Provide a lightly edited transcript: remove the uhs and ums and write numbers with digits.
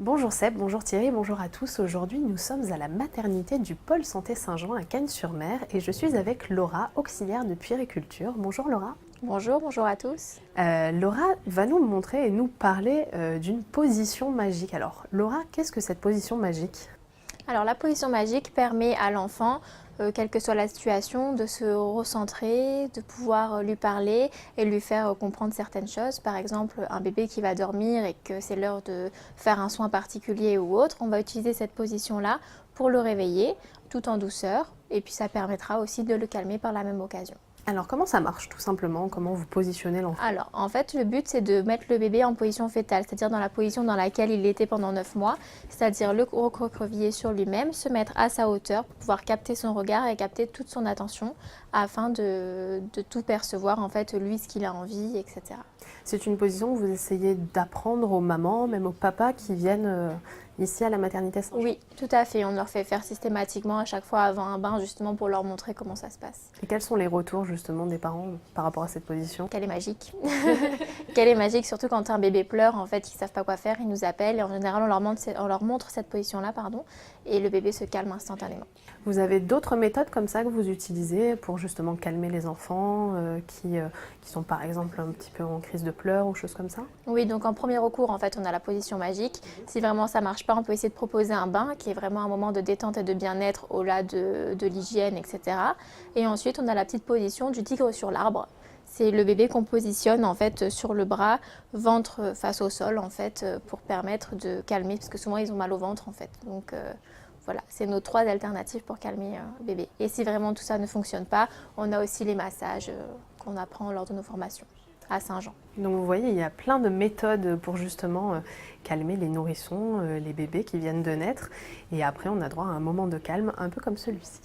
Bonjour Seb, bonjour Thierry, bonjour à tous. Aujourd'hui, nous sommes à la maternité du pôle Santé Saint-Jean à Cagnes-sur-Mer et je suis avec Laura, auxiliaire de puériculture. Bonjour Laura. Bonjour, bonjour à tous. Laura va nous montrer et nous parler d'une position magique. Alors Laura, qu'est-ce que cette position magique? Alors la position magique permet à l'enfant, quelle que soit la situation, de se recentrer, de pouvoir lui parler et lui faire comprendre certaines choses. Par exemple, un bébé qui va dormir et que c'est l'heure de faire un soin particulier ou autre, on va utiliser cette position-là pour le réveiller tout en douceur et puis ça permettra aussi de le calmer par la même occasion. Alors comment ça marche tout simplement? Comment vous positionnez l'enfant? Alors, en fait, le but, c'est de mettre le bébé en position fétale, c'est-à-dire dans la position dans laquelle il était pendant 9 mois, c'est-à-dire le recroqueviller sur lui-même, se mettre à sa hauteur pour pouvoir capter son regard et capter toute son attention afin de tout percevoir, en fait, lui, ce qu'il a envie, etc. C'est une position que vous essayez d'apprendre aux mamans, même aux papas qui viennent ici à la maternité Saint-Jean? Oui, tout à fait. On leur fait faire systématiquement à chaque fois avant un bain, justement pour leur montrer comment ça se passe. Et quels sont les retours justement des parents par rapport à cette position? Qu'elle est magique. Qu'elle est magique, surtout quand un bébé pleure, en fait, ils ne savent pas quoi faire, ils nous appellent et en général, on leur montre cette position-là, et le bébé se calme instantanément. Vous avez d'autres méthodes comme ça que vous utilisez pour justement calmer les enfants qui sont par exemple un petit peu en crise de pleurs ou choses comme ça? Oui, donc en premier recours, en fait, on a la position magique. Si vraiment ça ne marche pas, on peut essayer de proposer un bain qui est vraiment un moment de détente et de bien-être au-delà de l'hygiène, etc. Et ensuite, on a la petite position du tigre sur l'arbre. C'est le bébé qu'on positionne en fait sur le bras, ventre face au sol en fait, pour permettre de calmer, parce que souvent ils ont mal au ventre en fait. Donc voilà, c'est nos 3 alternatives pour calmer un bébé. Et si vraiment tout ça ne fonctionne pas, on a aussi les massages qu'on apprend lors de nos formations à Saint-Jean. Donc vous voyez, il y a plein de méthodes pour justement calmer les nourrissons, les bébés qui viennent de naître. Et après, on a droit à un moment de calme un peu comme celui-ci.